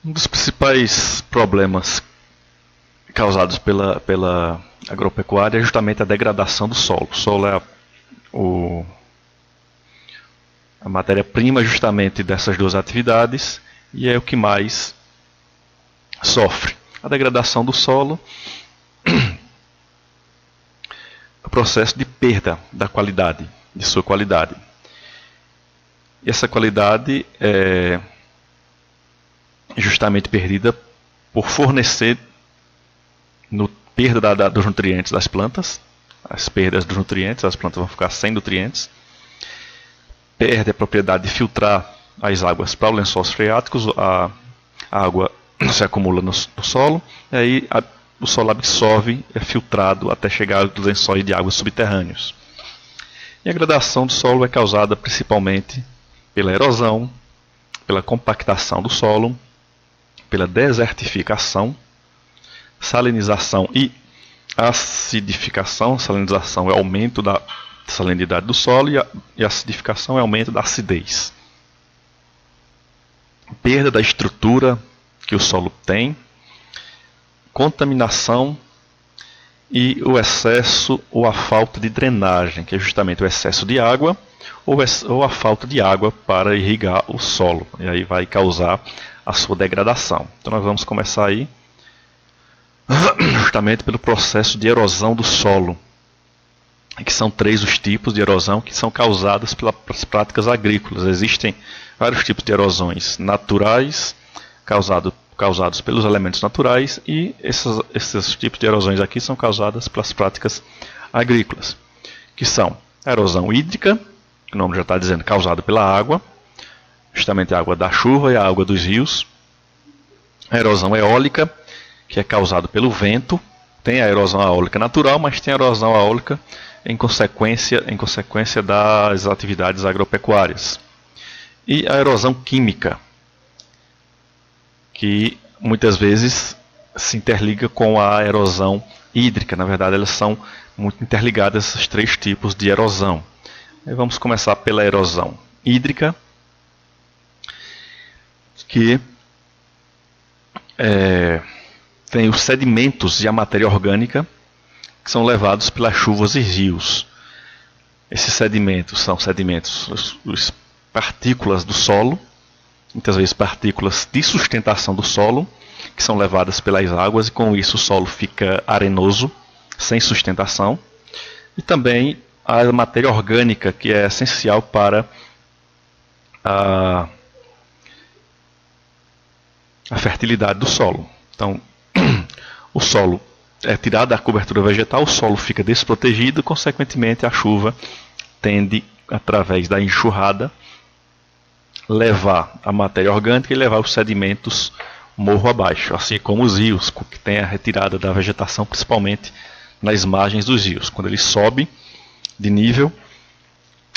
Um dos principais problemas causados pela agropecuária é justamente a degradação do solo. O solo é a matéria-prima justamente dessas duas atividades e é o que mais sofre. A degradação do solo é o processo de perda da qualidade, de sua qualidade. E essa qualidade é justamente perdida por fornecer perda dos nutrientes das plantas, as perdas dos nutrientes, as plantas vão ficar sem nutrientes, perde a propriedade de filtrar as águas para os lençóis freáticos, a água se acumula no solo, e aí o solo absorve, é filtrado até chegar aos lençóis de águas subterrâneos. E a degradação do solo é causada principalmente pela erosão, pela compactação do solo, pela desertificação, salinização e acidificação. Salinização é o aumento da salinidade do solo e a acidificação é o aumento da acidez. Perda da estrutura que o solo tem, contaminação e o excesso ou a falta de drenagem, que é justamente o excesso de água ou a falta de água para irrigar o solo. E aí vai causar a sua degradação. Então nós vamos começar aí justamente pelo processo de erosão do solo, que são 3 os tipos de erosão que são causadas pelas práticas agrícolas. Existem vários tipos de erosões naturais, causados pelos elementos naturais, e esses tipos de erosões aqui são causadas pelas práticas agrícolas, que são a erosão hídrica, que o nome já está dizendo, causada pela água, justamente a água da chuva e a água dos rios. A erosão eólica, que é causada pelo vento. Tem a erosão eólica natural, mas tem a erosão eólica em consequência das atividades agropecuárias. E a erosão química, que muitas vezes se interliga com a erosão hídrica. Na verdade, elas são muito interligadas, esses 3 tipos de erosão. Aí vamos começar pela erosão hídrica, que tem os sedimentos e a matéria orgânica que são levados pelas chuvas e rios. Esses sedimentos são as partículas do solo, muitas vezes partículas de sustentação do solo, que são levadas pelas águas, e com isso o solo fica arenoso, sem sustentação. E também a matéria orgânica, que é essencial para a fertilidade do solo. Então, o solo é tirado da cobertura vegetal, o solo fica desprotegido, consequentemente a chuva tende, através da enxurrada, levar a matéria orgânica e levar os sedimentos morro abaixo, assim como os rios, que tem a retirada da vegetação, principalmente nas margens dos rios. Quando ele sobe de nível,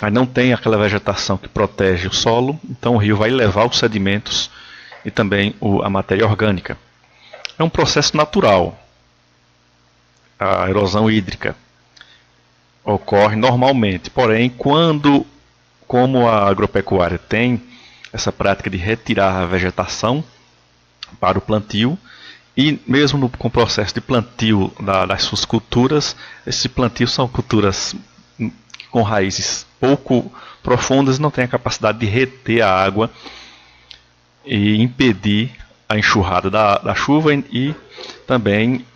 aí não tem aquela vegetação que protege o solo, então o rio vai levar os sedimentos e também a matéria orgânica. É um processo natural. A erosão hídrica ocorre normalmente, porém, como a agropecuária tem essa prática de retirar a vegetação para o plantio, e mesmo com o processo de plantio das suas culturas, esses plantios são culturas com raízes pouco profundas, não têm a capacidade de reter a água e impedir a enxurrada da chuva e também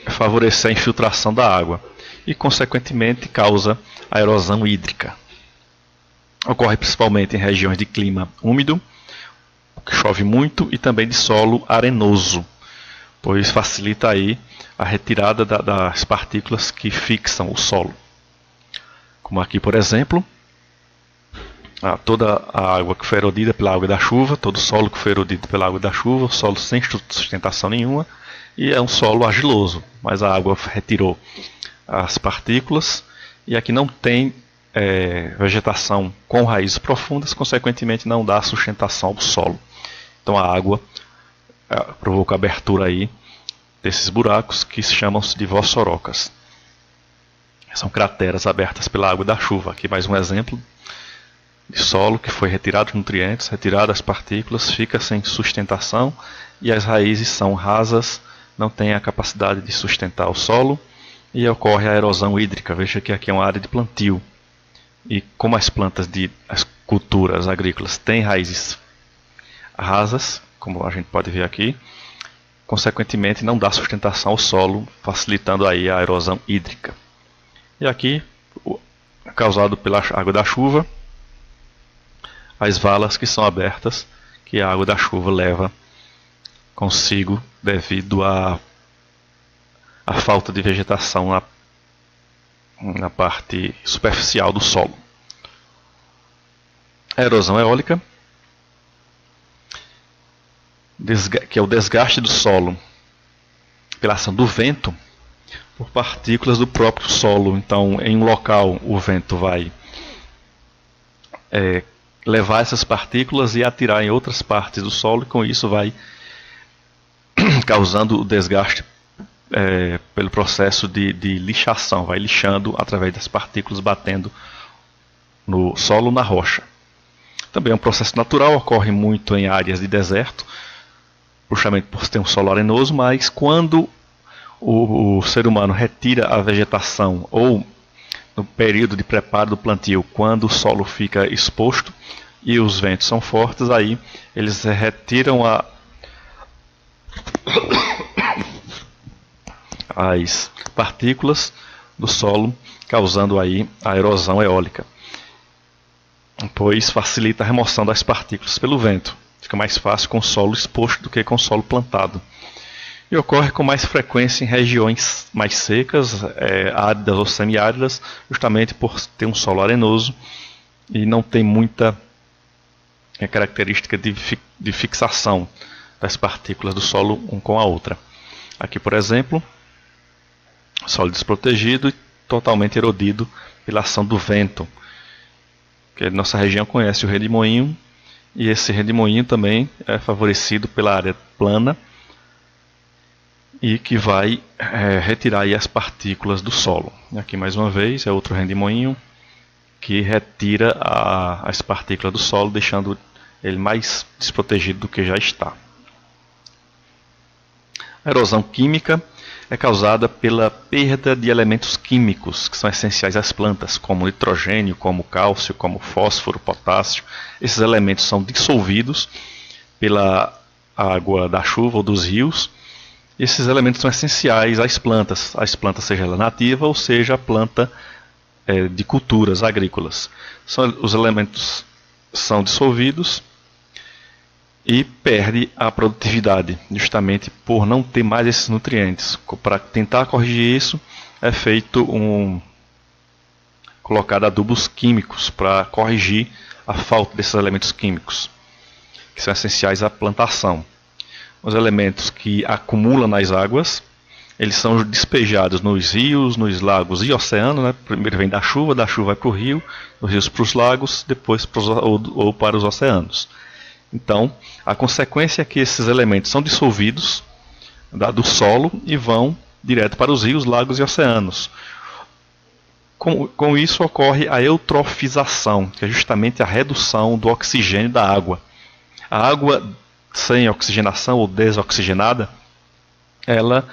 favorecer a infiltração da água e, consequentemente, causa a erosão hídrica. Ocorre principalmente em regiões de clima úmido, que chove muito, e também de solo arenoso, pois facilita aí a retirada das partículas que fixam o solo. Como aqui, por exemplo, toda a água que foi erodida pela água da chuva, todo o solo que foi erodido pela água da chuva, o solo sem sustentação nenhuma, e é um solo argiloso, mas a água retirou as partículas, e aqui não tem vegetação com raízes profundas, consequentemente não dá sustentação ao solo. Então a água provoca a abertura aí desses buracos que chamam-se de de solo que foi retirado os nutrientes, retirado as partículas, fica sem sustentação e as raízes são rasas, não têm a capacidade de sustentar o solo e ocorre a erosão hídrica. Veja que aqui é uma área de plantio e como as as culturas agrícolas têm raízes rasas, como a gente pode ver aqui, consequentemente não dá sustentação ao solo, facilitando aí a erosão hídrica. E aqui, causado pela água da chuva, as valas que são abertas, que a água da chuva leva consigo devido à falta de vegetação na parte superficial do solo. A erosão eólica, que é o desgaste do solo pela ação do vento por partículas do próprio solo. Então, em um local, o vento vai levar essas partículas e atirar em outras partes do solo, e com isso vai causando o desgaste pelo processo de lixação, vai lixando através das partículas batendo no solo, na rocha. Também é um processo natural, ocorre muito em áreas de deserto, justamente por ter um solo arenoso, mas quando o ser humano retira a vegetação, ou no período de preparo do plantio, quando o solo fica exposto e os ventos são fortes, aí eles retiram as partículas do solo, causando aí a erosão eólica, pois facilita a remoção das partículas pelo vento. Fica mais fácil com o solo exposto do que com o solo plantado. E ocorre com mais frequência em regiões mais secas, áridas ou semiáridas, justamente por ter um solo arenoso e não tem muita característica de fixação das partículas do solo um com a outra. Aqui, por exemplo, solo desprotegido e totalmente erodido pela ação do vento. Que nossa região conhece o redemoinho, e esse redemoinho também é favorecido pela área plana e que vai retirar aí as partículas do solo. Aqui mais uma vez é outro redemoinho que retira as partículas do solo, deixando ele mais desprotegido do que já está. A erosão química é causada pela perda de elementos químicos que são essenciais às plantas, como nitrogênio, como cálcio, como fósforo, potássio. Esses elementos são dissolvidos pela água da chuva ou dos rios. Esses elementos são essenciais às plantas, seja ela nativa ou seja a planta de culturas agrícolas. Os elementos são dissolvidos e perde a produtividade, justamente por não ter mais esses nutrientes. Para tentar corrigir isso, é feito colocado adubos químicos para corrigir a falta desses elementos químicos, que são essenciais à plantação. Os elementos que acumulam nas águas, eles são despejados nos rios, nos lagos e oceanos, né? Primeiro vem da chuva vai para o rio, dos rios para os lagos, depois ou para os oceanos. Então, a consequência é que esses elementos são dissolvidos do solo e vão direto para os rios, lagos e oceanos. Com isso ocorre a eutrofização, que é justamente a redução do oxigênio da água. A água sem oxigenação ou desoxigenada, ela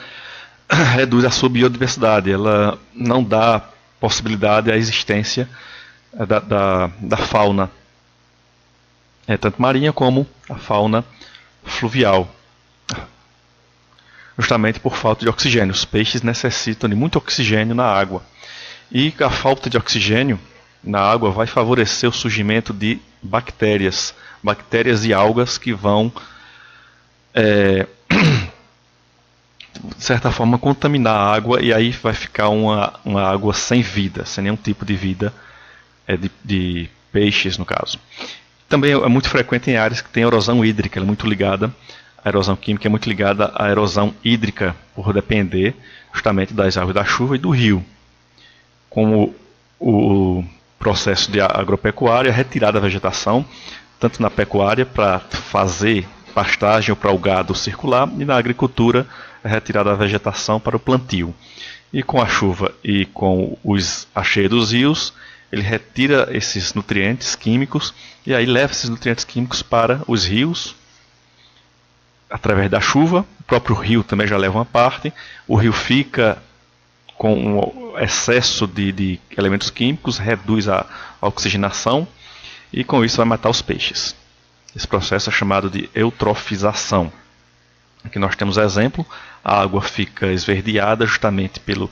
reduz a sua biodiversidade, ela não dá possibilidade à existência da fauna, tanto marinha como a fauna fluvial, justamente por falta de oxigênio. Os peixes necessitam de muito oxigênio na água, e a falta de oxigênio na água vai favorecer o surgimento de bactérias e algas que vão de certa forma contaminar a água, e aí vai ficar uma água sem vida, sem nenhum tipo de vida de peixes no caso. Também é muito frequente em áreas que tem erosão hídrica, ela é muito ligada, a erosão química é muito ligada à erosão hídrica, por depender justamente das águas da chuva e do rio. Como o processo de agropecuária, retirar da vegetação, tanto na pecuária para fazer pastagem ou para o gado circular, e na agricultura, retirar da vegetação para o plantio. E com a chuva e com a cheia dos rios, ele retira esses nutrientes químicos e aí leva esses nutrientes químicos para os rios através da chuva. O próprio rio também já leva uma parte. O rio fica com um excesso de elementos químicos, reduz a oxigenação e com isso vai matar os peixes. Esse processo é chamado de eutrofização. Aqui nós temos exemplo: a água fica esverdeada justamente pelo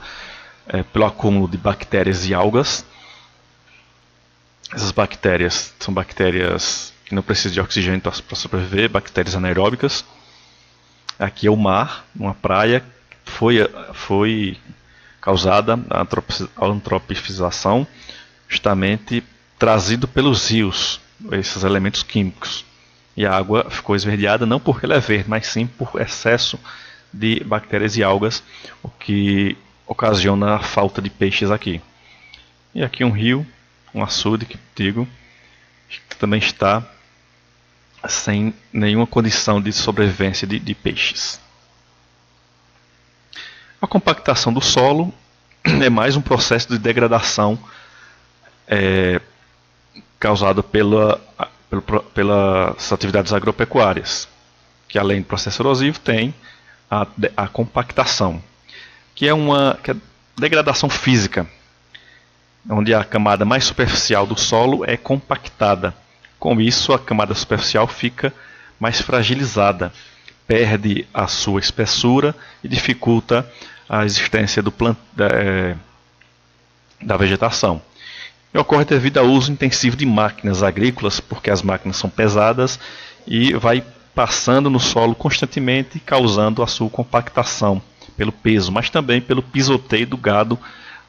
acúmulo de bactérias e algas. Essas bactérias são bactérias que não precisam de oxigênio para sobreviver, bactérias anaeróbicas. Aqui é o mar, uma praia, foi causada a antropização, justamente trazido pelos rios, esses elementos químicos. E a água ficou esverdeada não porque ela é verde, mas sim por excesso de bactérias e algas, o que ocasiona a falta de peixes aqui. E aqui um rio, um açude, que também está sem nenhuma condição de sobrevivência de peixes. A compactação do solo é mais um processo de degradação causado pelas atividades agropecuárias, que além do processo erosivo tem a compactação, que é degradação física, onde a camada mais superficial do solo é compactada. Com isso, a camada superficial fica mais fragilizada, perde a sua espessura e dificulta a existência da vegetação. E ocorre devido ao uso intensivo de máquinas agrícolas, porque as máquinas são pesadas e vai passando no solo constantemente, causando a sua compactação pelo peso, mas também pelo pisoteio do gado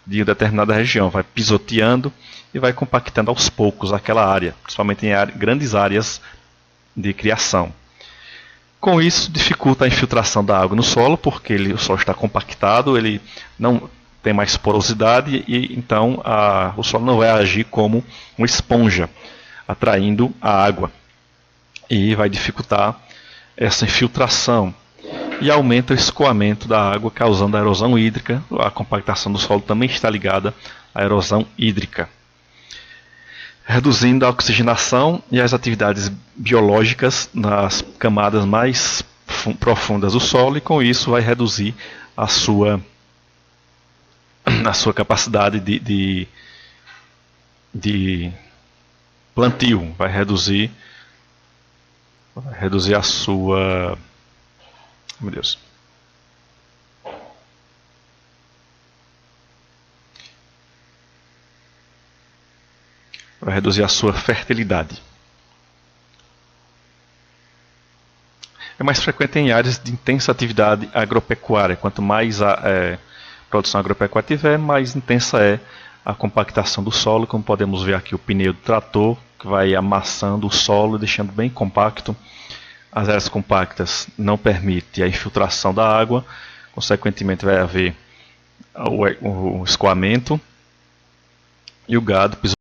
de determinada região. Vai pisoteando e vai compactando aos poucos aquela área, principalmente em grandes áreas de criação. Com isso, dificulta a infiltração da água no solo, porque o solo está compactado, ele não tem mais porosidade e então o solo não vai agir como uma esponja, atraindo a água. E vai dificultar essa infiltração e aumenta o escoamento da água, causando a erosão hídrica. A compactação do solo também está ligada à erosão hídrica, reduzindo a oxigenação e as atividades biológicas nas camadas mais profundas do solo, e com isso vai reduzir a sua capacidade de plantio, vai reduzir a sua... Meu Deus. Vai reduzir a sua fertilidade. É mais frequente em áreas de intensa atividade agropecuária. Quanto mais a produção agropecuária tiver, mais intensa é a compactação do solo. Como podemos ver aqui, o pneu do trator, que vai amassando o solo, deixando bem compacto. As áreas compactas não permitem a infiltração da água, consequentemente vai haver o escoamento e o gado